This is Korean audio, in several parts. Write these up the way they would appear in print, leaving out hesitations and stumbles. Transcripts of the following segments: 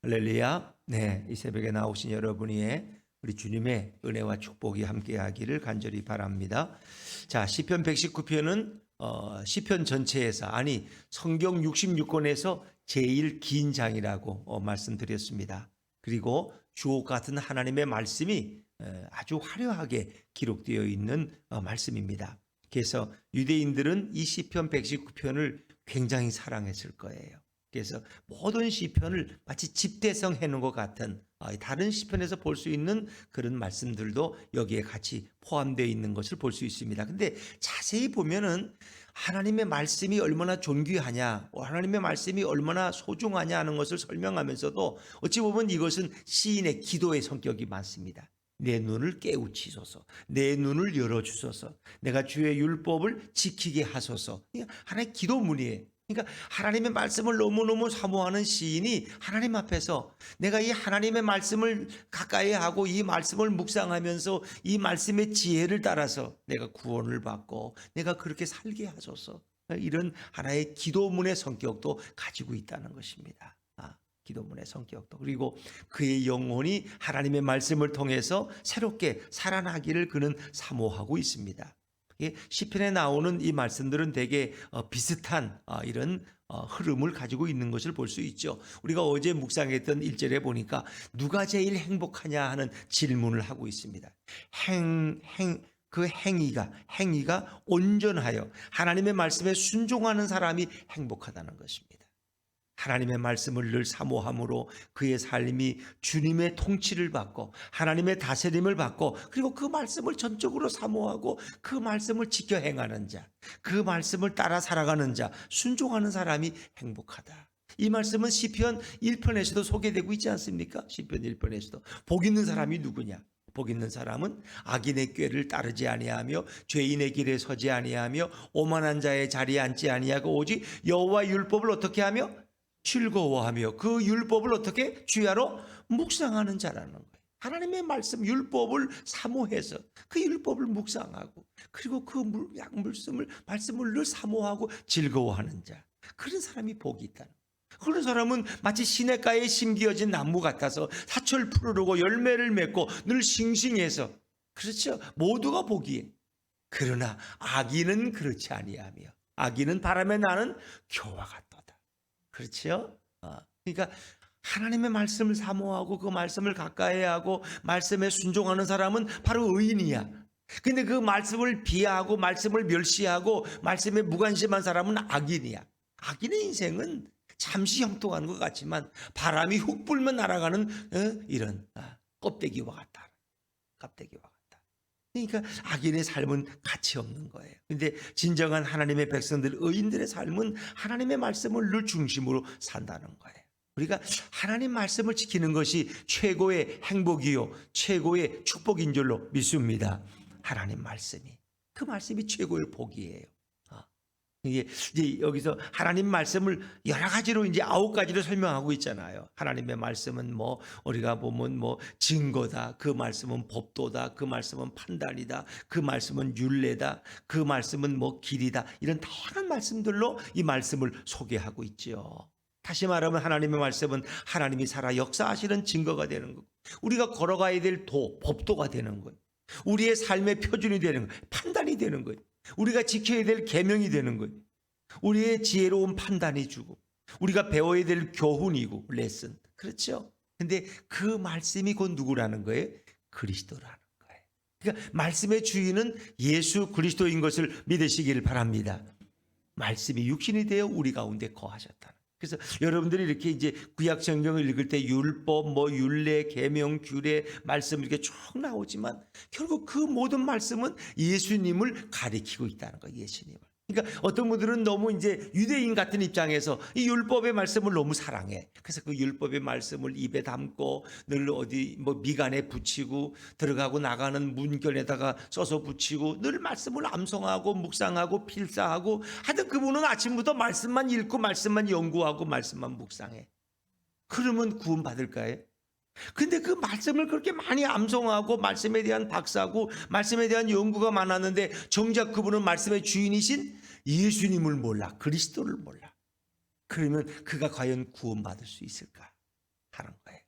할렐루야. 네, 이 새벽에 나오신 여러분의 우리 주님의 은혜와 축복이 함께하기를 간절히 바랍니다. 자, 시편 119편은 시편 전체에서 성경 66권에서 제일 긴 장이라고 말씀드렸습니다. 그리고 주옥 같은 하나님의 말씀이 아주 화려하게 기록되어 있는 말씀입니다. 그래서 유대인들은 이 시편 119편을 굉장히 사랑했을 거예요. 그래서 모든 시편을 마치 집대성 해놓은 것 같은 다른 시편에서 볼 수 있는 그런 말씀들도 여기에 같이 포함되어 있는 것을 볼 수 있습니다. 근데 자세히 보면은 하나님의 말씀이 얼마나 존귀하냐, 하나님의 말씀이 얼마나 소중하냐 하는 것을 설명하면서도 어찌 보면 이것은 시인의 기도의 성격이 많습니다. 내 눈을 깨우치소서, 내 눈을 열어주소서, 내가 주의 율법을 지키게 하소서. 하나의 기도문이에요. 그러니까 하나님의 말씀을 너무너무 사모하는 시인이 하나님 앞에서 내가 이 하나님의 말씀을 가까이 하고 이 말씀을 묵상하면서 이 말씀의 지혜를 따라서 내가 구원을 받고 내가 그렇게 살게 하소서, 이런 하나의 기도문의 성격도 가지고 있다는 것입니다. 기도문의 성격도, 그리고 그의 영혼이 하나님의 말씀을 통해서 새롭게 살아나기를 그는 사모하고 있습니다. 시편에 나오는 이 말씀들은 되게 비슷한 이런 흐름을 가지고 있는 것을 볼 수 있죠. 우리가 어제 묵상했던 1절에 보니까 누가 제일 행복하냐 하는 질문을 하고 있습니다. 그 행위가 온전하여 하나님의 말씀에 순종하는 사람이 행복하다는 것입니다. 하나님의 말씀을 늘 사모함으로 그의 삶이 주님의 통치를 받고 하나님의 다스림을 받고, 그리고 그 말씀을 전적으로 사모하고 그 말씀을 지켜 행하는 자, 그 말씀을 따라 살아가는 자, 순종하는 사람이 행복하다. 이 말씀은 시편 1편에서도 소개되고 있지 않습니까? 시편 1편에서도 복 있는 사람이 누구냐? 복 있는 사람은 악인의 꾀를 따르지 아니하며 죄인의 길에 서지 아니하며 오만한 자의 자리에 앉지 아니하고 오직 여호와 율법을 어떻게 하며 즐거워하며 그 율법을 어떻게 주야로 묵상하는 자라는 거예요. 하나님의 말씀 율법을 사모해서 그 율법을 묵상하고, 그리고 그 말씀을 늘 사모하고 즐거워하는 자, 그런 사람이 복이 있다는 거예요. 그런 사람은 마치 시냇가에 심기어진 나무 같아서 사철 푸르르고 열매를 맺고 늘 싱싱해서, 그렇죠, 모두가 복이에요. 그러나 악인은 그렇지 아니하며 악인은 바람에 나는 겨와 같도다. 그렇죠? 그러니까 하나님의 말씀을 사모하고 그 말씀을 가까이 하고 말씀에 순종하는 사람은 바로 의인이야. 근데 그 말씀을 비하하고 말씀을 멸시하고 말씀에 무관심한 사람은 악인이야. 악인의 인생은 잠시 형통하는 것 같지만 바람이 훅 불면 날아가는 이런 껍데기와 같다. 껍데기와 같다. 그러니까 악인의 삶은 가치 없는 거예요. 그런데 진정한 하나님의 백성들, 의인들의 삶은 하나님의 말씀을 늘 중심으로 산다는 거예요. 우리가 하나님 말씀을 지키는 것이 최고의 행복이요 최고의 축복인 줄로 믿습니다. 하나님 말씀이, 그 말씀이 최고의 복이에요. 이게 이제 여기서 하나님 말씀을 여러 가지로 이제 9가지로 설명하고 있잖아요. 하나님의 말씀은 우리가 보면 증거다, 그 말씀은 법도다, 그 말씀은 판단이다, 그 말씀은 율례다, 그 말씀은 길이다, 이런 다양한 말씀들로 이 말씀을 소개하고 있죠. 다시 말하면 하나님의 말씀은 하나님이 살아 역사하시는 증거가 되는 거고, 우리가 걸어가야 될 법도가 되는 거예요. 우리의 삶의 표준이 되는 거예요. 판단이 되는 거예요. 우리가 지켜야 될 계명이 되는 거예요. 우리의 지혜로운 판단이 주고 우리가 배워야 될 교훈이고 레슨, 그렇죠? 근데 그 말씀이 곧 누구라는 거예요? 그리스도라는 거예요. 그러니까 말씀의 주인은 예수 그리스도인 것을 믿으시기를 바랍니다. 말씀이 육신이 되어 우리 가운데 거하셨다는. 그래서 여러분들이 이렇게 이제 구약 성경을 읽을 때 율법, 율례, 계명, 규례 말씀 이렇게 쭉 나오지만 결국 그 모든 말씀은 예수님을 가리키고 있다는 거예요. 예수님을. 그러니까 어떤 분들은 너무 이제 유대인 같은 입장에서 이 율법의 말씀을 너무 사랑해. 그래서 그 율법의 말씀을 입에 담고 늘 어디 미간에 붙이고 들어가고 나가는 문견에다가 써서 붙이고 늘 말씀을 암송하고 묵상하고 필사하고, 하여튼 그분은 아침부터 말씀만 읽고 말씀만 연구하고 말씀만 묵상해. 그러면 구원 받을까요? 근데 그 말씀을 그렇게 많이 암송하고 말씀에 대한 박사고 말씀에 대한 연구가 많았는데 정작 그분은 말씀의 주인이신 예수님을 몰라, 그리스도를 몰라. 그러면 그가 과연 구원받을 수 있을까? 하는 거예요.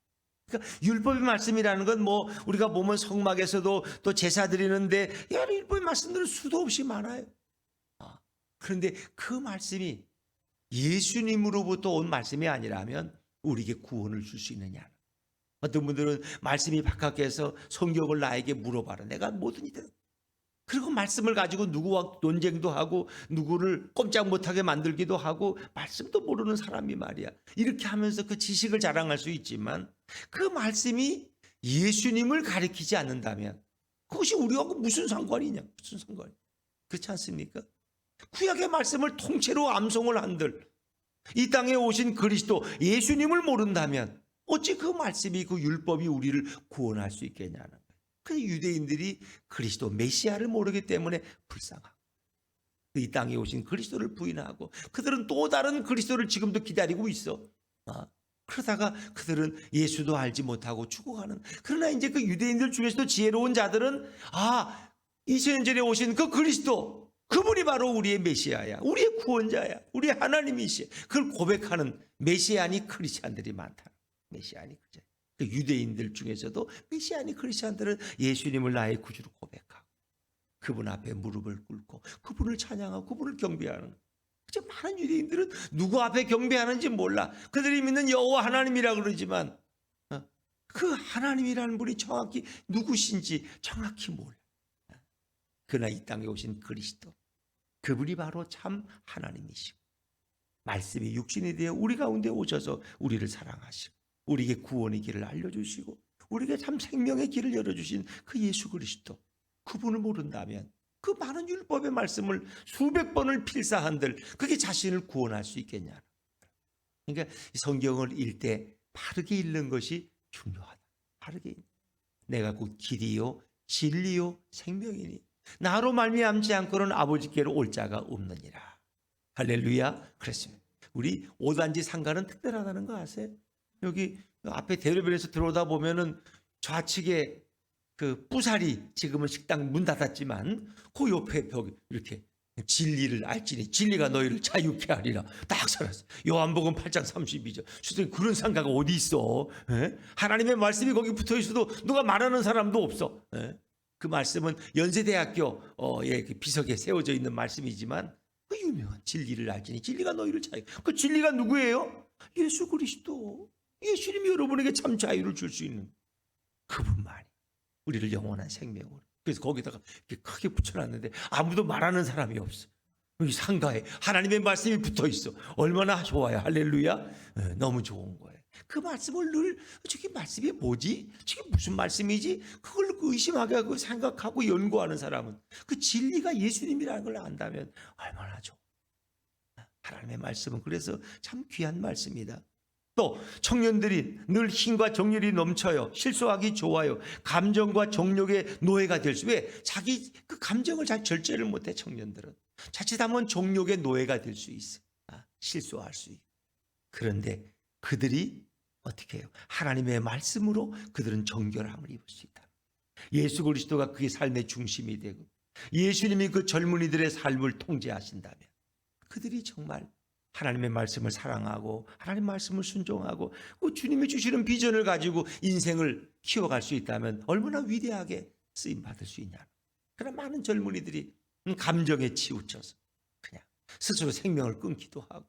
그러니까 율법의 말씀이라는 건 뭐 우리가 보면 성막에서도 또 제사 드리는데 율법의 말씀들은 수도 없이 많아요. 그런데 그 말씀이 예수님으로부터 온 말씀이 아니라면 우리에게 구원을 줄 수 있느냐. 어떤 분들은 말씀이 바깥에서 성경을 나에게 물어봐라. 내가 뭐든지 그리고 말씀을 가지고 누구와 논쟁도 하고 누구를 꼼짝 못하게 만들기도 하고 말씀도 모르는 사람이 말이야. 이렇게 하면서 그 지식을 자랑할 수 있지만 그 말씀이 예수님을 가리키지 않는다면 그것이 우리하고 무슨 상관이냐. 무슨 상관이. 그렇지 않습니까? 구약의 말씀을 통째로 암송을 한들 이 땅에 오신 그리스도 예수님을 모른다면 어찌 그 말씀이 그 율법이 우리를 구원할 수 있겠냐는 거예요. 그 유대인들이 그리스도 메시아를 모르기 때문에 불쌍하고 이 땅에 오신 그리스도를 부인하고 그들은 또 다른 그리스도를 지금도 기다리고 있어. 그러다가 그들은 예수도 알지 못하고 죽어가는. 그러나 이제 그 유대인들 중에서도 지혜로운 자들은 2000년 전에 오신 그 그리스도 그분이 바로 우리의 메시아야. 우리의 구원자야. 우리의 하나님이시야. 그걸 고백하는 메시아니 크리스찬들이 많다. 메시아니 크리스찬. 그 유대인들 중에서도 메시아니 크리스찬들은 예수님을 나의 구주로 고백하고 그분 앞에 무릎을 꿇고 그분을 찬양하고 그분을 경배하는. 많은 유대인들은 누구 앞에 경배하는지 몰라. 그들이 믿는 여호와 하나님이라 그러지만 그 하나님이라는 분이 정확히 누구신지 정확히 몰라. 그러나 이 땅에 오신 그리스도 그분이 바로 참 하나님이시고 말씀이 육신이 되어 우리 가운데 오셔서 우리를 사랑하시고 우리에게 구원의 길을 알려주시고 우리에게 참 생명의 길을 열어주신 그 예수 그리스도 그분을 모른다면 그 많은 율법의 말씀을 수백 번을 필사한들 그게 자신을 구원할 수 있겠냐. 그러니까 성경을 읽을 때 바르게 읽는 것이 중요하다. 바르게 읽는. 내가 곧 길이요 진리요 생명이니 나로 말미암지 않고는 아버지께로 올 자가 없느니라. 할렐루야. 그랬습니다. 우리 오단지 상가는 특별하다는 거 아세요? 여기 앞에 대로변에서 들어오다 보면은 좌측에 그 뿌사리 지금은 식당 문 닫았지만 그 옆에 벽 이렇게 진리를 알지니 진리가 너희를 자유케 하리라 딱 살았어. 요한복음 8장 32절. 주님 그런 상가가 어디 있어? 하나님의 말씀이 거기 붙어 있어도 누가 말하는 사람도 없어. 그 말씀은 연세대학교의 비석에 세워져 있는 말씀이지만 그 유명한 진리를 알지니 진리가 너희를 자유. 그 진리가 누구예요? 예수 그리스도. 예수님이 여러분에게 참 자유를 줄 수 있는 그분만이 우리를 영원한 생명으로. 그래서 거기다가 이렇게 크게 붙여놨는데 아무도 말하는 사람이 없어. 여기 상가에 하나님의 말씀이 붙어 있어. 얼마나 좋아요. 할렐루야. 너무 좋은 거예요. 그 말씀을 늘 저게 말씀이 뭐지? 저게 무슨 말씀이지? 그걸 의심하게 하고 생각하고 연구하는 사람은 그 진리가 예수님이라는 걸 안다면 얼마나 좋아. 하나님의 말씀은 그래서 참 귀한 말씀이다. 또 청년들이 늘 힘과 정열이 넘쳐요. 실수하기 좋아요. 감정과 정욕의 노예가 될 수. 왜? 자기 그 감정을 잘 절제를 못해. 청년들은 자칫하면 정욕의 노예가 될 수 있어. 실수할 수 있고. 그런데 그들이 어떻게 해요? 하나님의 말씀으로 그들은 정결함을 입을 수 있다. 예수 그리스도가 그의 삶의 중심이 되고 예수님이 그 젊은이들의 삶을 통제하신다면 그들이 정말 하나님의 말씀을 사랑하고 하나님 말씀을 순종하고 주님이 주시는 비전을 가지고 인생을 키워갈 수 있다면 얼마나 위대하게 쓰임받을 수 있냐. 그러나 많은 젊은이들이 감정에 치우쳐서 그냥 스스로 생명을 끊기도 하고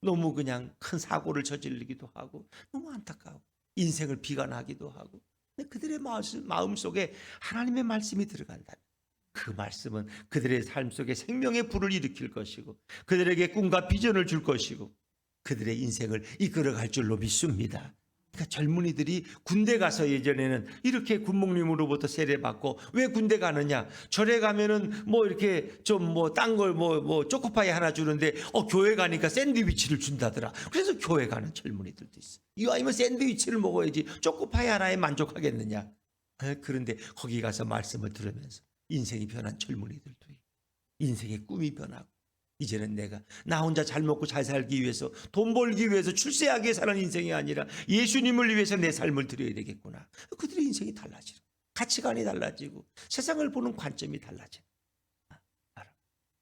너무 그냥 큰 사고를 저지르기도 하고 너무 안타까워 인생을 비관하기도 하고. 근데 그들의 마음 속에 하나님의 말씀이 들어간다면 그 말씀은 그들의 삶 속에 생명의 불을 일으킬 것이고 그들에게 꿈과 비전을 줄 것이고 그들의 인생을 이끌어갈 줄로 믿습니다. 그러니까 젊은이들이 군대 가서 예전에는 이렇게 군목님으로부터 세례받고 왜 군대 가느냐? 절에 가면은 뭐 이렇게 좀 뭐 딴 걸 뭐 초코파이 하나 주는데 교회 가니까 샌드위치를 준다더라. 그래서 교회 가는 젊은이들도 있어. 이왕이면 샌드위치를 먹어야지 초코파이 하나에 만족하겠느냐? 그런데 거기 가서 말씀을 들으면서 인생이 변한 젊은이들도 있고 인생의 꿈이 변하고 이제는 내가 나 혼자 잘 먹고 잘 살기 위해서 돈 벌기 위해서 출세하게 사는 인생이 아니라 예수님을 위해서 내 삶을 드려야 되겠구나. 그들의 인생이 달라지고 가치관이 달라지고 세상을 보는 관점이 달라져.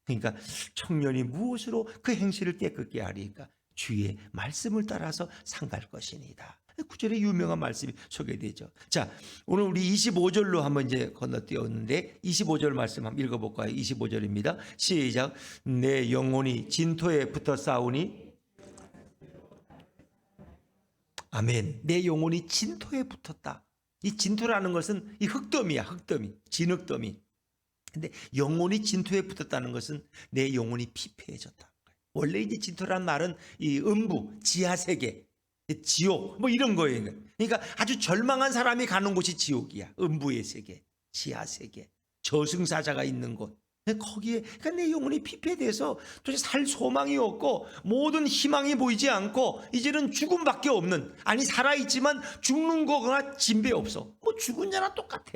그러니까 청년이 무엇으로 그 행실을 깨끗게 하리까? 주의 말씀을 따라서 상갈 것이니다. 9절에 유명한 말씀이 소개되죠. 자, 오늘 우리 25절로 한번 이제 건너뛰었는데 25절 말씀 한번 읽어볼까요? 25절입니다. 시작. 내 영혼이 진토에 붙어 싸우니 아멘. 내 영혼이 진토에 붙었다. 이 진토라는 것은 이 흙더미야, 흙더미, 진흙더미. 근데 영혼이 진토에 붙었다는 것은 내 영혼이 피폐해졌다. 원래 이제 진토라는 말은 이 음부, 지하세계, 지옥 뭐 이런 거예요. 그러니까 아주 절망한 사람이 가는 곳이 지옥이야. 음부의 세계, 지하세계, 저승사자가 있는 곳. 거기에 그러니까 내 영혼이 피폐돼서 도대체 살 소망이 없고 모든 희망이 보이지 않고 이제는 죽음밖에 없는, 아니 살아있지만 죽는 거거나 진배 없어. 뭐 죽은 자나 똑같아.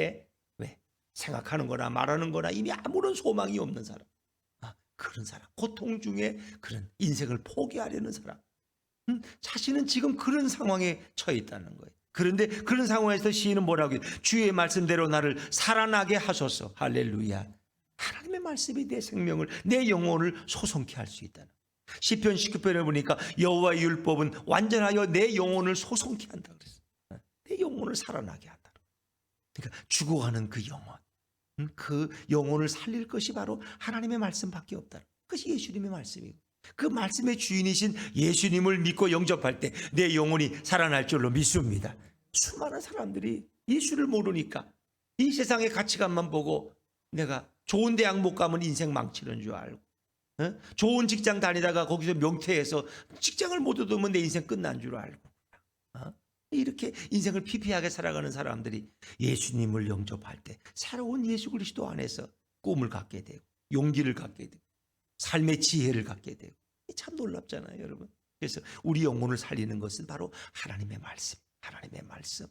왜? 생각하는 거나 말하는 거나 이미 아무런 소망이 없는 사람. 그런 사람, 고통 중에 그런 인생을 포기하려는 사람, 자신은 지금 그런 상황에 처해 있다는 거예요. 그런데 그런 상황에서 시인은 뭐라고 해요? 주의 말씀대로 나를 살아나게 하소서. 할렐루야. 하나님의 말씀이 내 생명을, 내 영혼을 소송케 할 수 있다는. 시편 19편에 보니까 여호와의 율법은 완전하여 내 영혼을 소송케 한다 그랬어요. 내 영혼을 살아나게 한다. 그러니까 죽어가는 그 영혼, 그 영혼을 살릴 것이 바로 하나님의 말씀밖에 없다는 것이 예수님의 말씀이고, 그 말씀의 주인이신 예수님을 믿고 영접할 때 내 영혼이 살아날 줄로 믿습니다. 수많은 사람들이 예수를 모르니까 이 세상의 가치관만 보고 내가 좋은 대학 못 가면 인생 망치는 줄 알고, 좋은 직장 다니다가 거기서 명퇴해서 직장을 못 얻으면 내 인생 끝난 줄 알고, 이렇게 인생을 피폐하게 살아가는 사람들이 예수님을 영접할 때 새로운 예수 그리스도 안에서 꿈을 갖게 되고 용기를 갖게 되고 삶의 지혜를 갖게 되고, 참 놀랍잖아요, 여러분. 그래서 우리 영혼을 살리는 것은 바로 하나님의 말씀, 하나님의 말씀.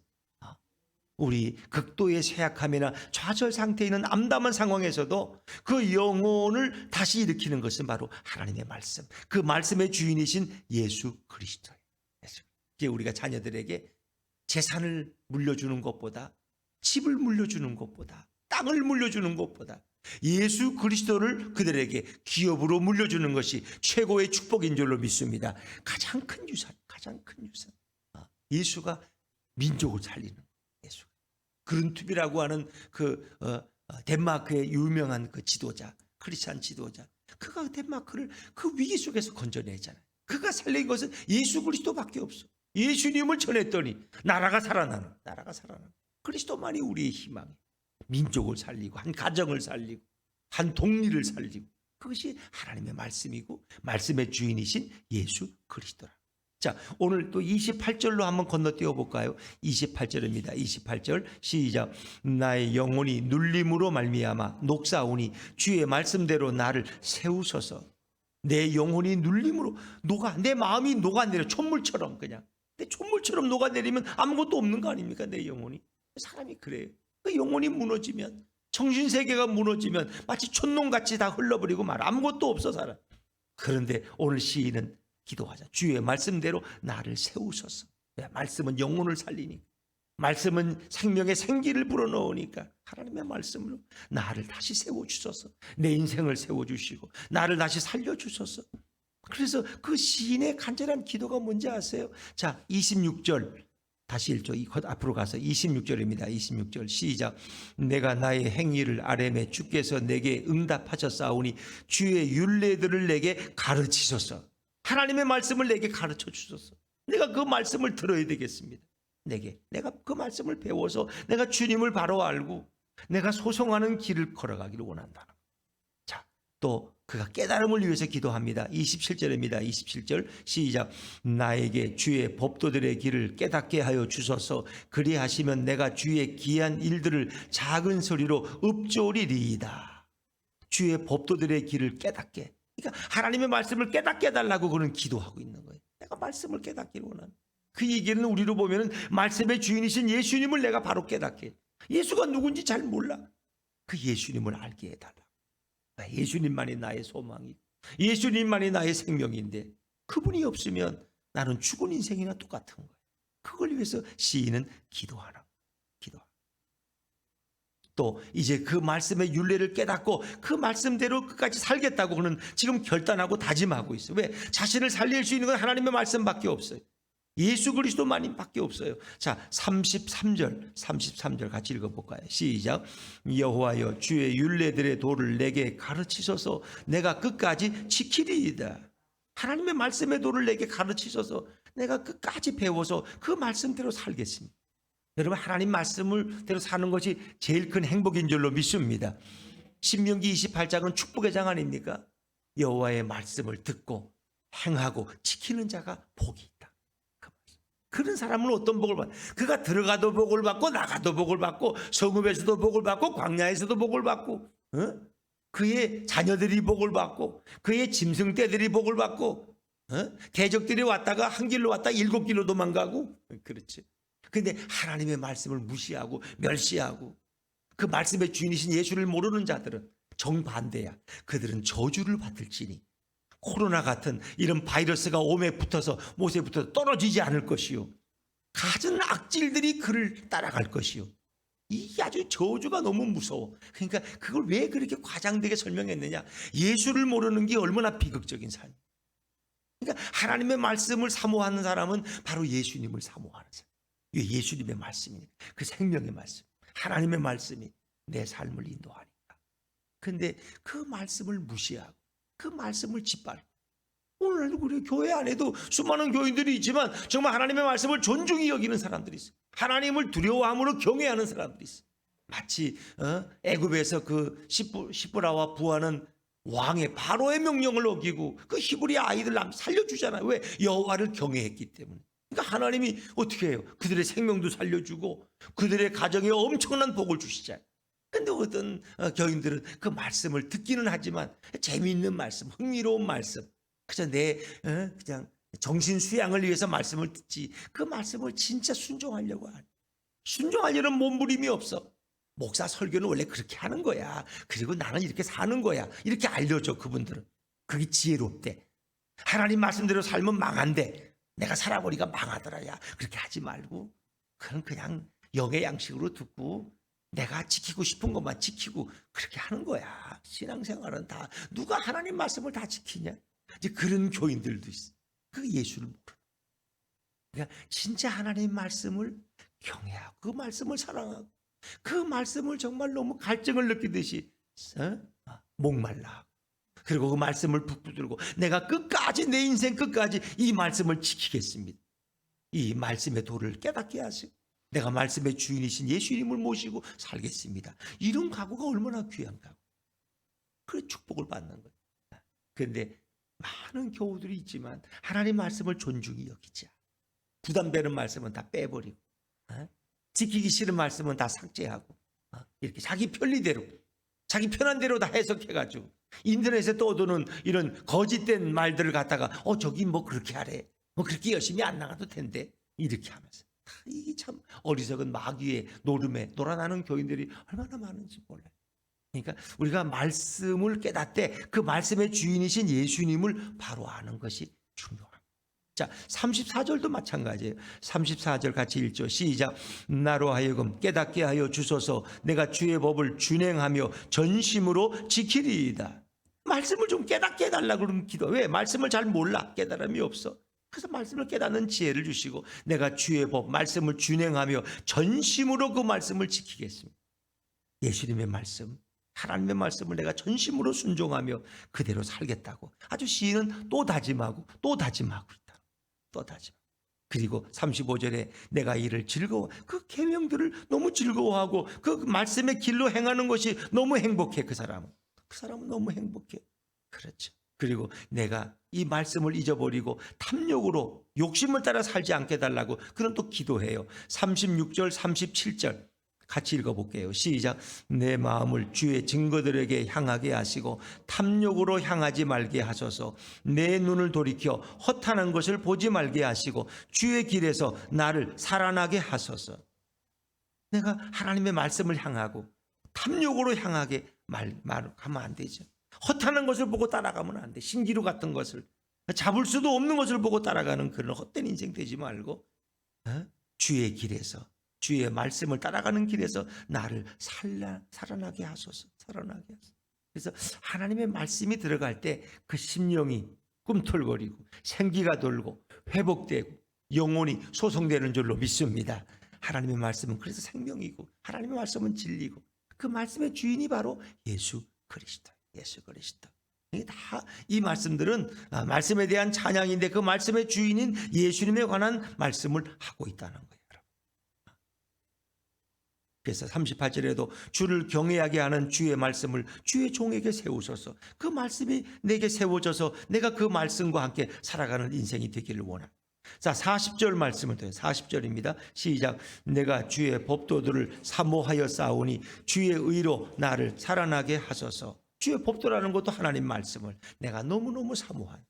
우리 극도의 쇠약함이나 좌절 상태에 있는 암담한 상황에서도 그 영혼을 다시 일으키는 것은 바로 하나님의 말씀, 그 말씀의 주인이신 예수 그리스도예요. 우리가 자녀들에게 재산을 물려주는 것보다, 집을 물려주는 것보다, 땅을 물려주는 것보다 예수 그리스도를 그들에게 기업으로 물려주는 것이 최고의 축복인 줄로 믿습니다. 가장 큰 유산, 가장 큰 유산. 예수가 민족을 살리는 예수. 그룬투비라고 하는 그 덴마크의 유명한 그 지도자, 크리스찬 지도자, 그가 덴마크를 그 위기 속에서 건져내잖아요. 그가 살린 것은 예수 그리스도밖에 없어. 예수님을 전했더니 나라가 살아나는, 나라가 살아나는. 그리스도만이 우리의 희망이에요. 민족을 살리고 한 가정을 살리고 한 동리를 살리고, 그것이 하나님의 말씀이고 말씀의 주인이신 예수 그리스도라. 자, 오늘 또 28절로 한번 건너뛰어 볼까요? 28절입니다. 28절 시작. 나의 영혼이 눌림으로 말미암아 녹사오니 주의 말씀대로 나를 세우소서. 내 영혼이 눌림으로 녹아, 내 마음이 녹아내려, 촛물처럼. 그냥 내 촛물처럼 녹아내리면 아무것도 없는 거 아닙니까? 내 영혼이. 사람이 그래요. 그 영혼이 무너지면, 정신세계가 무너지면 마치 촛농같이 다 흘러버리고 말, 아무것도 없어 살아. 그런데 오늘 시인은 기도하자. 주의 말씀대로 나를 세우소서. 말씀은 영혼을 살리니까, 말씀은 생명의 생기를 불어넣으니까 하나님의 말씀으로 나를 다시 세워주소서. 내 인생을 세워주시고 나를 다시 살려주소서. 그래서 그 시인의 간절한 기도가 뭔지 아세요? 자, 26절 다시 읽죠. 앞으로 가서 26절입니다. 26절 시작. 내가 나의 행위를 아뢰매 주께서 내게 응답하셨사오니 주의 율례들을 내게 가르치소서. 하나님의 말씀을 내게 가르쳐 주소서. 내가 그 말씀을 들어야 되겠습니다. 내가 그 말씀을 배워서 내가 주님을 바로 알고 내가 소송하는 길을 걸어가기를 원한다. 자, 또 그가 깨달음을 위해서 기도합니다. 27절입니다. 27절 시작. 나에게 주의 법도들의 길을 깨닫게 하여 주소서. 그리하시면 내가 주의 기한 일들을 작은 소리로 읊조리리이다. 주의 법도들의 길을 깨닫게. 그러니까 하나님의 말씀을 깨닫게 해달라고 그는 기도하고 있는 거예요. 내가 말씀을 깨닫기를 원하는. 그 얘기는 우리로 보면은 말씀의 주인이신 예수님을 내가 바로 깨닫게. 예수가 누군지 잘 몰라. 그 예수님을 알게 해달라. 예수님만이 나의 소망이고 예수님만이 나의 생명인데 그분이 없으면 나는 죽은 인생이나 똑같은 거예요. 그걸 위해서 시인은 기도하라. 기도. 또 이제 그 말씀의 윤례를 깨닫고 그 말씀대로 끝까지 살겠다고 그는 지금 결단하고 다짐하고 있어요. 왜? 자신을 살릴 수 있는 건 하나님의 말씀밖에 없어요. 예수 그리스도만밖에 없어요. 자, 33절 같이 읽어볼까요? 시작. 여호와여, 주의 율례들의 도를 내게 가르치소서. 내가 끝까지 지키리이다. 하나님의 말씀의 도를 내게 가르치소서. 내가 끝까지 배워서 그 말씀대로 살겠습니다. 여러분, 하나님 말씀을대로 사는 것이 제일 큰 행복인 줄로 믿습니다. 신명기 28장은 축복의 장 아닙니까? 여호와의 말씀을 듣고 행하고 지키는 자가 복이 있다. 그런 사람은 어떤 복을 받아? 그가 들어가도 복을 받고 나가도 복을 받고 성읍에서도 복을 받고 광야에서도 복을 받고, 그의 자녀들이 복을 받고 그의 짐승떼들이 복을 받고, 대적들이 왔다가 한 길로 왔다 7길로 도망가고. 그렇지. 근데 하나님의 말씀을 무시하고 멸시하고 그 말씀의 주인이신 예수를 모르는 자들은 정반대야. 그들은 저주를 받을지니 코로나 같은 이런 바이러스가 몸에 붙어서 못에 붙어서 떨어지지 않을 것이요, 갖은 악질들이 그를 따라갈 것이요. 이게 아주 저주가 너무 무서워. 그러니까 그걸 왜 그렇게 과장되게 설명했느냐? 예수를 모르는 게 얼마나 비극적인 삶. 그러니까 하나님의 말씀을 사모하는 사람은 바로 예수님을 사모하는 사람. 이게 예수님의 말씀이니까, 그 생명의 말씀, 하나님의 말씀이 내 삶을 인도하니까. 그런데 그 말씀을 무시하고 그 말씀을 짓밟고, 오늘 우리 교회 안에도 수많은 교인들이 있지만 정말 하나님의 말씀을 존중히 여기는 사람들이 있어요. 하나님을 두려워함으로 경외하는 사람들이 있어요. 마치 애굽에서 그 시브라와 부하는 왕의 바로의 명령을 어기고 그 히브리 아이들 살려주잖아요. 왜? 여호와를 경외했기 때문에. 그러니까 하나님이 어떻게 해요? 그들의 생명도 살려주고 그들의 가정에 엄청난 복을 주시잖아요. 근데 어떤 교인들은 그 말씀을 듣기는 하지만 재미있는 말씀, 흥미로운 말씀, 그저 내 그냥 정신 수양을 위해서 말씀을 듣지 그 말씀을 진짜 순종하려고 하는, 순종하려는 몸부림이 없어. 목사 설교는 원래 그렇게 하는 거야. 그리고 나는 이렇게 사는 거야. 이렇게 알려줘. 그분들은 그게 지혜롭대. 하나님 말씀대로 살면 망한대. 내가 살아보니까 망하더라. 야, 그렇게 하지 말고 그건 그냥 영의 양식으로 듣고 내가 지키고 싶은 것만 지키고 그렇게 하는 거야. 신앙생활은 다 누가 하나님 말씀을 다 지키냐? 이제 그런 교인들도 있어. 그 예수를 모르는. 그러니까 진짜 하나님 말씀을 경외하고 그 말씀을 사랑하고 그 말씀을 정말 너무 갈증을 느끼듯이 목말라. 그리고 그 말씀을 붙들고 내가 끝까지, 내 인생 끝까지 이 말씀을 지키겠습니다. 이 말씀의 도를 깨닫게 하시고 내가 말씀의 주인이신 예수님을 모시고 살겠습니다. 이런 각오가 얼마나 귀한 각오. 그래 축복을 받는 거예요. 그런데 많은 교우들이 있지만 하나님 말씀을 존중히 여기지 않아. 부담되는 말씀은 다 빼버리고, 지키기 싫은 말씀은 다 삭제하고, 이렇게 자기 편리대로, 자기 편한 대로 다 해석해가지고 인터넷에 떠도는 이런 거짓된 말들을 갖다가 저기 뭐 그렇게 하래, 뭐 그렇게 열심히 안 나가도 된대, 이렇게 하면서 이게 참 어리석은 마귀의 노름에 놀아나는 교인들이 얼마나 많은지 몰라요. 그러니까 우리가 말씀을 깨닫되 그 말씀의 주인이신 예수님을 바로 아는 것이 중요합니다. 자, 34절도 마찬가지예요. 34절 같이 읽죠. 시작. 나로 하여금 깨닫게 하여 주소서. 내가 주의 법을 준행하며 전심으로 지키리이다. 말씀을 좀 깨닫게 해달라고 그러면 기도. 왜? 말씀을 잘 몰라. 깨달음이 없어. 그래서 말씀을 깨닫는 지혜를 주시고 내가 주의 법, 말씀을 준행하며 전심으로 그 말씀을 지키겠습니다. 예수님의 말씀, 하나님의 말씀을 내가 전심으로 순종하며 그대로 살겠다고 아주 시인은 또 다짐하고 또 다짐하고 있다. 또 다짐. 그리고 35절에 내가 이를 즐거워, 그 계명들을 너무 즐거워하고 그 말씀의 길로 행하는 것이 너무 행복해. 그 사람은 너무 행복해. 그렇죠. 그리고 내가 이 말씀을 잊어버리고 탐욕으로 욕심을 따라 살지 않게 해달라고 그는 또 기도해요. 36절 37절 같이 읽어볼게요. 시작. 내 마음을 주의 증거들에게 향하게 하시고 탐욕으로 향하지 말게 하소서. 내 눈을 돌이켜 허탄한 것을 보지 말게 하시고 주의 길에서 나를 살아나게 하소서. 내가 하나님의 말씀을 향하고 탐욕으로 향하게 하면 안 되죠. 허탄한 것을 보고 따라가면 안 돼. 신기루 같은 것을, 잡을 수도 없는 것을 보고 따라가는 그런 헛된 인생 되지 말고 주의 길에서 주의 말씀을 따라가는 길에서 나를 살아나게 하소서. 살아나게 하소서. 그래서 하나님의 말씀이 들어갈 때 그 심령이 꿈틀거리고 생기가 돌고 회복되고 영혼이 소성되는 줄로 믿습니다. 하나님의 말씀은 그래서 생명이고 하나님의 말씀은 진리고 그 말씀의 주인이 바로 예수 그리스도. 예수 그리스도. 이 말씀들은 말씀에 대한 찬양인데 그 말씀의 주인인 예수님에 관한 말씀을 하고 있다는 거예요. 그래서 38절에도 주를 경외하게 하는 주의 말씀을 주의 종에게 세우소서. 그 말씀이 내게 세워져서 내가 그 말씀과 함께 살아가는 인생이 되기를 원합니다. 자, 40절 말씀을 더요. 40절입니다. 시작. 내가 주의 법도들을 사모하여 싸우니 주의 의로 나를 살아나게 하소서. 주의 법도라는 것도 하나님 말씀을 내가 너무너무 사모한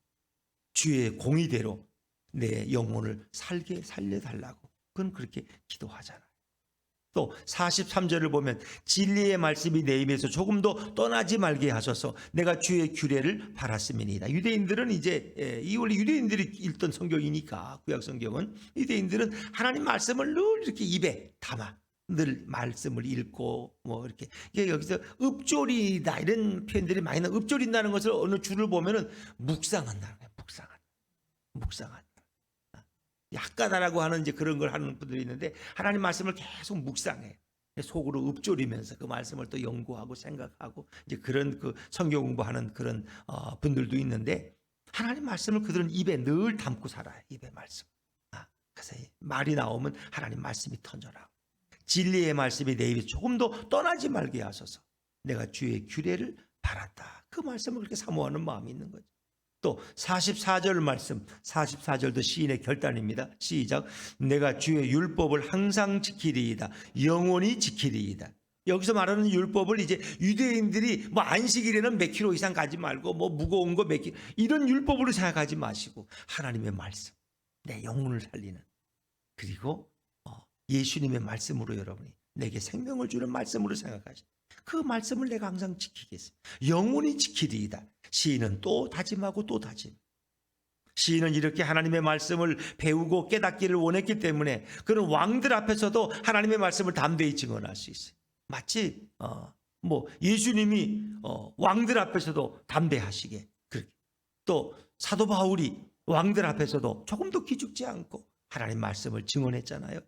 주의 공의대로 내 영혼을 살려달라고 그건 그렇게 기도하잖아요. 또 43절을 보면 진리의 말씀이 내 입에서 조금도 떠나지 말게 하소서. 내가 주의 규례를 바랐음이니이다. 유대인들은 이제 원래 유대인들이 읽던 성경이니까 구약 성경은 유대인들은 하나님 말씀을 늘 이렇게 입에 담아 늘 말씀을 읽고 뭐 이렇게 여기서 읊조리다 이런 표현들이 많이 나. 읊조린다는 것을 어느 줄을 보면은 묵상한다는 거예요. 묵상한. 약가다라고 하는 이제 그런 걸 하는 분들이 있는데 하나님 말씀을 계속 묵상해. 속으로 읊조리면서 그 말씀을 또 연구하고 생각하고 이제 그런 그 성경 공부하는 그런 분들도 있는데 하나님 말씀을 그들은 입에 늘 담고 살아요. 입에 말씀. 그래서 말이 나오면 하나님 말씀이 터져나오고 진리의 말씀이 내 입에 조금도 떠나지 말게 하소서. 내가 주의 규례를 바랐다. 그 말씀을 그렇게 사모하는 마음이 있는 거죠. 또 44절 말씀, 44절도 시인의 결단입니다. 시작. 내가 주의 율법을 항상 지키리이다. 영원히 지키리이다. 여기서 말하는 율법을 이제 유대인들이 뭐 안식일에는 몇 킬로 이상 가지 말고 뭐 무거운 거 몇 킬로 이런 율법으로 생각하지 마시고 하나님의 말씀, 내 영혼을 살리는 그리고 예수님의 말씀으로 여러분이 내게 생명을 주는 말씀으로 생각하시고 그 말씀을 내가 항상 지키겠습니다. 영원히 지키리이다. 시인은 또 다짐하고 또 다짐. 시인은 이렇게 하나님의 말씀을 배우고 깨닫기를 원했기 때문에 그는 왕들 앞에서도 하나님의 말씀을 담대히 증언할 수 있어요. 마치 뭐 예수님이 왕들 앞에서도 담대하시게 그렇게 또 사도 바울이 왕들 앞에서도 조금도 기죽지 않고 하나님 말씀을 증언했잖아요.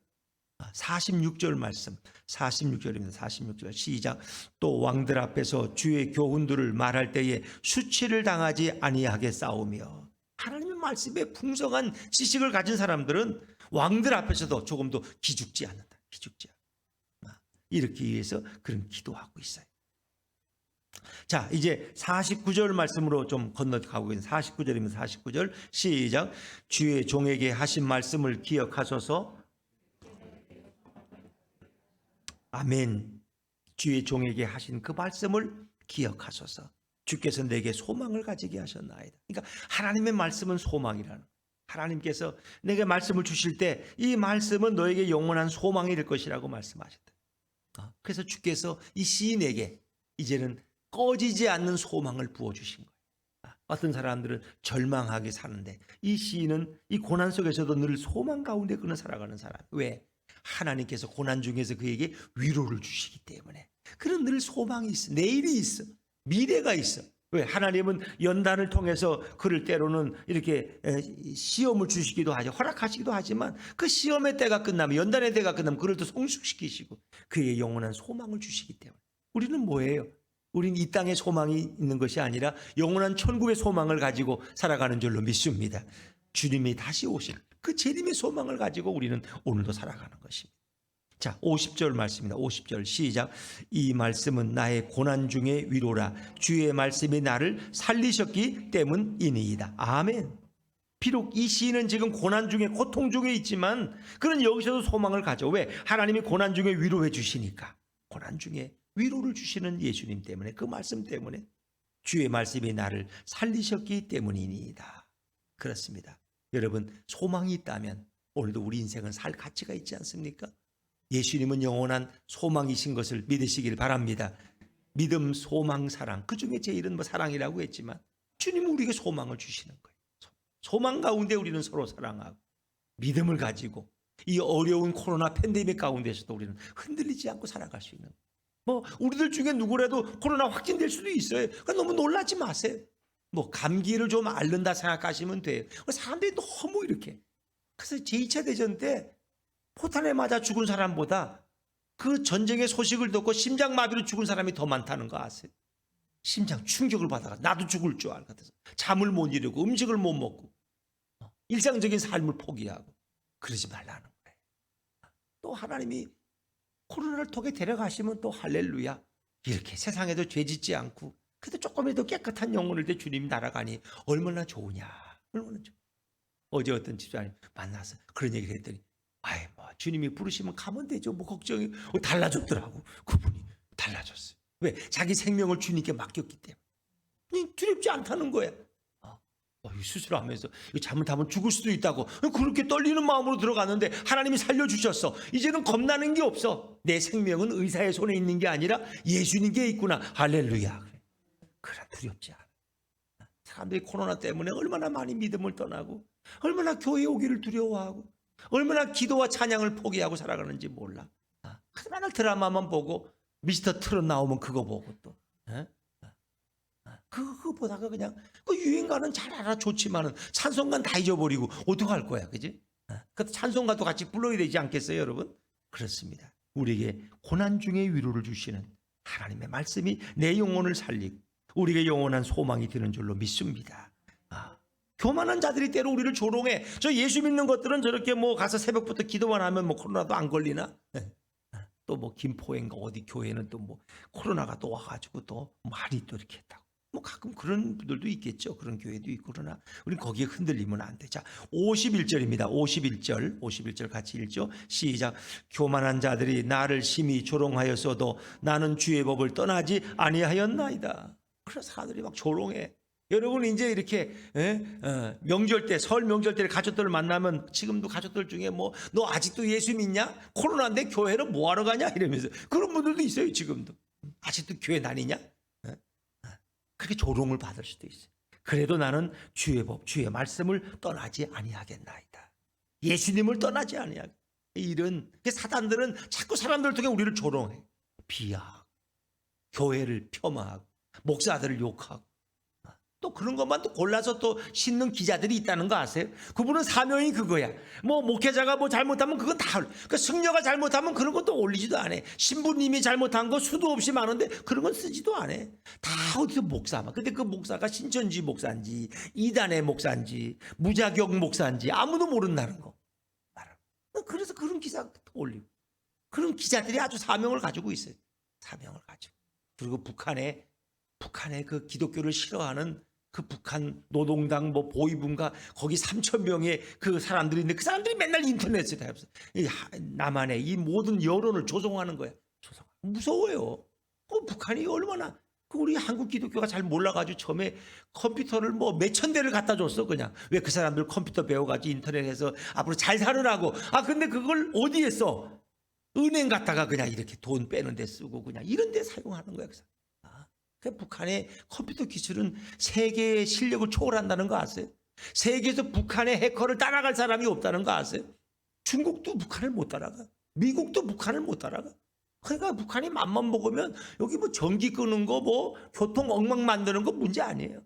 46절 말씀 46절입니다. 46절 시작. 또 왕들 앞에서 주의 교훈들을 말할 때에 수치를 당하지 아니하게 싸우며 하나님의 말씀에 풍성한 지식을 가진 사람들은 왕들 앞에서도 조금도 기죽지 않는다. 기죽지 않는다. 이렇게 위해서 그런 기도하고 있어요. 자, 이제 49절 말씀으로 좀 건너가고 있는 49절입니다. 49절 시작. 주의 종에게 하신 말씀을 기억하소서. 아멘. 주의 종에게 하신 그 말씀을 기억하소서. 주께서 내게 소망을 가지게 하셨나이다. 그러니까 하나님의 말씀은 소망이라는. 하나님께서 내게 말씀을 주실 때 이 말씀은 너에게 영원한 소망이 될 것이라고 말씀하셨다. 그래서 주께서 이 시인에게 이제는 꺼지지 않는 소망을 부어주신 거예요. 어떤 사람들은 절망하게 사는데 이 시인은 이 고난 속에서도 늘 소망 가운데 그는 살아가는 사람. 왜? 하나님께서 고난 중에서 그에게 위로를 주시기 때문에 그는 늘 소망이 있어. 내일이 있어. 미래가 있어. 왜? 하나님은 연단을 통해서 그를 때로는 이렇게 시험을 주시기도 하죠. 허락하시기도 하지만 그 시험의 때가 끝나면 연단의 때가 끝나면 그를 또 성숙시키시고 그에게 영원한 소망을 주시기 때문에 우리는 뭐예요? 우리는 이 땅에 소망이 있는 것이 아니라 영원한 천국의 소망을 가지고 살아가는 줄로 믿습니다. 주님이 다시 오실 그 재림의 소망을 가지고 우리는 오늘도 살아가는 것입니다. 자, 50절 말씀입니다. 50절 시작. 이 말씀은 나의 고난 중의 위로라. 주의 말씀이 나를 살리셨기 때문이니이다. 아멘. 비록 이 시인은 지금 고난 중에 고통 중에 있지만 그는 여기서도 소망을 가져. 왜? 하나님이 고난 중에 위로해 주시니까. 고난 중에 위로를 주시는 예수님 때문에 그 말씀 때문에 주의 말씀이 나를 살리셨기 때문이니이다. 그렇습니다. 여러분 소망이 있다면 오늘도 우리 인생은 살 가치가 있지 않습니까? 예수님은 영원한 소망이신 것을 믿으시길 바랍니다. 믿음, 소망, 사랑 그 중에 제일은 뭐 사랑이라고 했지만 주님은 우리에게 소망을 주시는 거예요. 소망 가운데 우리는 서로 사랑하고 믿음을 가지고 이 어려운 코로나 팬데믹 가운데서도 우리는 흔들리지 않고 살아갈 수 있는, 뭐 우리들 중에 누구라도 코로나 확진될 수도 있어요. 그러니까 너무 놀라지 마세요. 뭐 감기를 좀 앓는다 생각하시면 돼요. 사람들이 너무 이렇게, 그래서 제2차 대전 때 포탄에 맞아 죽은 사람보다 그 전쟁의 소식을 듣고 심장마비로 죽은 사람이 더 많다는 거 아세요? 심장 충격을 받아가 나도 죽을 줄 알 것 같아서 잠을 못 이루고 음식을 못 먹고 일상적인 삶을 포기하고 그러지 말라는 거예요. 또 하나님이 코로나를 통해 데려가시면 또 할렐루야, 이렇게 세상에도 죄 짓지 않고 그래도 조금이라도 깨끗한 영혼을 때 주님이 날아가니 얼마나 좋으냐, 얼마나 좋. 어제 어떤 집사님 만나서 그런 얘기를 했더니 아이 뭐 주님이 부르시면 가면 되죠, 뭐 걱정이. 달라졌더라고. 그분이 달라졌어요. 왜? 자기 생명을 주님께 맡겼기 때문에 두렵지 않다는 거야. 수술하면서 잘못하면 죽을 수도 있다고 그렇게 떨리는 마음으로 들어갔는데 하나님이 살려주셨어. 이제는 겁나는 게 없어. 내 생명은 의사의 손에 있는 게 아니라 예수님께 있구나. 할렐루야. 그래, 두렵지 않아. 사람들이 코로나 때문에 얼마나 많이 믿음을 떠나고 얼마나 교회 오기를 두려워하고 얼마나 기도와 찬양을 포기하고 살아가는지 몰라. 맨날 드라마만 보고 미스터 트롯 나오면 그거 보고 또 그거 보다가 그냥 그 유행가는 잘 알아 좋지만은 찬송가는 다 잊어버리고 어떡할 거야, 그지? 그 찬송가도 같이 불러야 되지 않겠어요, 여러분? 그렇습니다. 우리에게 고난 중에 위로를 주시는 하나님의 말씀이 내 영혼을 살리고 우리에게 영원한 소망이 되는 줄로 믿습니다. 교만한 자들이 때로 우리를 조롱해. 저 예수 믿는 것들은 저렇게 뭐 가서 새벽부터 기도만 하면 뭐 코로나도 안 걸리나? 또 뭐 김포인가 어디 교회는 또 뭐 코로나가 또 와가지고 또 많이 또 이렇게 했다고. 뭐 가끔 그런 분들도 있겠죠. 그런 교회도 있고. 그러나 우린 거기에 흔들리면 안 돼. 자, 51절입니다. 51절 같이 읽죠. 시작. 교만한 자들이 나를 심히 조롱하였어도 나는 주의 법을 떠나지 아니하였나이다. 그래서 사람들이 막 조롱해. 여러분 이제 이렇게 명절 때, 설 명절 때 가족들을 만나면 지금도 가족들 중에 뭐 너 아직도 예수 믿냐? 코로나인데 교회를 뭐하러 가냐? 이러면서 그런 분들도 있어요. 지금도 아직도 교회 다니냐? 그렇게 조롱을 받을 수도 있어요. 그래도 나는 주의 법, 주의 말씀을 떠나지 아니하겠나이다. 예수님을 떠나지 아니하겠다. 이런 사단들은 자꾸 사람들을 통해 우리를 조롱해, 비하하고 교회를 폄하하고 목사들을 욕하고 또 그런 것만 또 골라서 또 싣는 기자들이 있다는 거 아세요? 그분은 사명이 그거야. 뭐 목회자가 뭐 잘못하면 그건 다, 그러니까 승려가 잘못하면 그런 것도 올리지도 않아. 신부님이 잘못한 거 수도 없이 많은데 그런 건 쓰지도 않아. 다 어디서 목사만. 근데 그 목사가 신천지 목사인지 이단의 목사인지 무자격 목사인지 아무도 모른다는 거. 그래서 그런 기사 올리고, 그런 기자들이 아주 사명을 가지고 있어요. 사명을 가지고. 그리고 북한의 그 기독교를 싫어하는 그 북한 노동당 뭐 보위분가 거기 3,000명의 그 사람들이 있는데 그 사람들이 맨날 인터넷에 다 없어. 남한의 이 모든 여론을 조종하는 거야. 무서워요. 북한이 얼마나, 우리 한국 기독교가 잘 몰라가지고 처음에 컴퓨터를 뭐 몇천 대를 갖다 줬어. 그냥 왜 그 사람들 컴퓨터 배워가지고 인터넷에서 앞으로 잘 살으라고. 근데 그걸 어디에 써? 은행 갔다가 그냥 이렇게 돈 빼는 데 쓰고 그냥 이런 데 사용하는 거야. 북한의 컴퓨터 기술은 세계의 실력을 초월한다는 거 아세요? 세계에서 북한의 해커를 따라갈 사람이 없다는 거 아세요? 중국도 북한을 못 따라가. 미국도 북한을 못 따라가. 그러니까 북한이 맘만 먹으면 여기 뭐 전기 끄는 거 뭐 교통 엉망 만드는 거 문제 아니에요.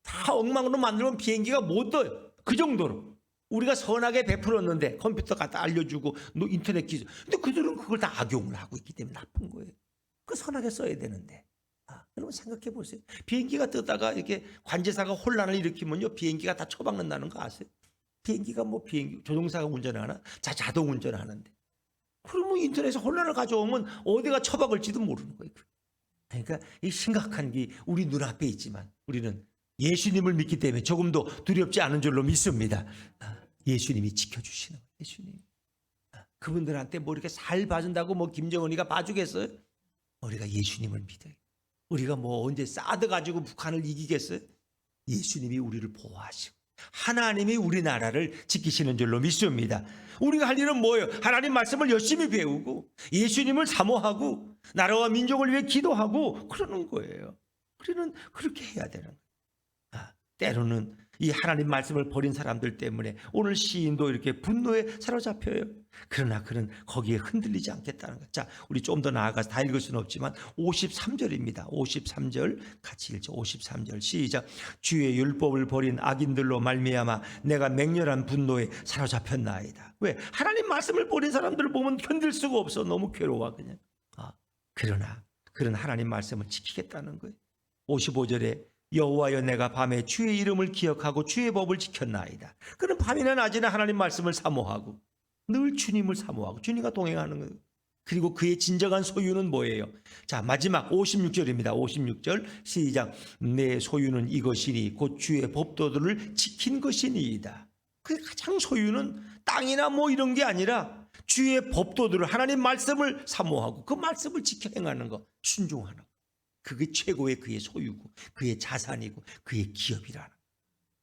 다 엉망으로 만들면 비행기가 못 떠요. 그 정도로. 우리가 선하게 베풀었는데 컴퓨터 갖다 알려주고 인터넷 기술. 근데 그들은 그걸 다 악용을 하고 있기 때문에 나쁜 거예요. 그 선하게 써야 되는데. 여러분 생각해 보세요. 비행기가 뜨다가 이렇게 관제사가 혼란을 일으키면요, 비행기가 다 처박는다는 거 아세요? 비행기가 뭐 조종사가 운전하나? 자동 운전하는데. 그러면 인터넷에 혼란을 가져오면 어디가 처박을지도 모르는 거예요. 그러니까 이 심각한 게 우리 눈앞에 있지만 우리는 예수님을 믿기 때문에 조금도 두렵지 않은 줄로 믿습니다. 예수님이 지켜주시는 거예요. 예수님. 그분들한테 뭐 이렇게 살 봐준다고 뭐 김정은이가 봐주겠어요? 우리가 예수님을 믿어요. 우리가 뭐 언제 사드 가지고 북한을 이기겠어요? 예수님이 우리를 보호하시고 하나님이 우리나라를 지키시는 줄로 믿습니다. 우리가 할 일은 뭐예요? 하나님 말씀을 열심히 배우고 예수님을 사모하고 나라와 민족을 위해 기도하고 그러는 거예요. 우리는 그렇게 해야 되는 거예요. 때로는 이 하나님 말씀을 버린 사람들 때문에 오늘 시인도 이렇게 분노에 사로잡혀요. 그러나 그는 거기에 흔들리지 않겠다는 것. 자, 우리 좀 더 나아가서 다 읽을 수는 없지만 53절입니다. 53절 같이 읽죠. 53절 시작. 주의 율법을 버린 악인들로 말미암아 내가 맹렬한 분노에 사로잡혔나이다. 왜? 하나님 말씀을 버린 사람들을 보면 견딜 수가 없어. 너무 괴로워 그냥. 그러나 그런 하나님 말씀을 지키겠다는 거예요. 55절에 여호와여 내가 밤에 주의 이름을 기억하고 주의 법을 지켰나이다. 그는 밤이나 낮이나 하나님 말씀을 사모하고 늘 주님을 사모하고 주님과 동행하는 거예요. 그리고 그의 진정한 소유는 뭐예요? 자, 마지막 56절입니다. 56절 시작. 내 소유는 이것이니 곧 주의 법도들을 지킨 것이니이다. 그 가장 소유는 땅이나 뭐 이런 게 아니라 주의 법도들을 하나님 말씀을 사모하고 그 말씀을 지켜 행하는 것, 순종하는 것. 그게 최고의 그의 소유고 그의 자산이고 그의 기업이라는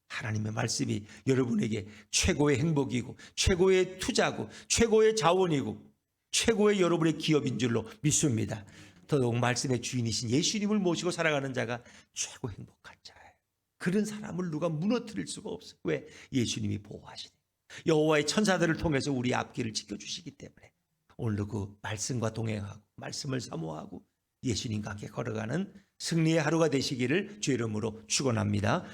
하나님의 말씀이 여러분에게 최고의 행복이고 최고의 투자고 최고의 자원이고 최고의 여러분의 기업인 줄로 믿습니다. 더더욱 말씀의 주인이신 예수님을 모시고 살아가는 자가 최고 행복한 자예요. 그런 사람을 누가 무너뜨릴 수가 없어요. 왜? 예수님이 보호하시니 여호와의 천사들을 통해서 우리 앞길을 지켜주시기 때문에 오늘도 그 말씀과 동행하고 말씀을 사모하고 예수님과 함께 걸어가는 승리의 하루가 되시기를 주의 이름으로 축원합니다.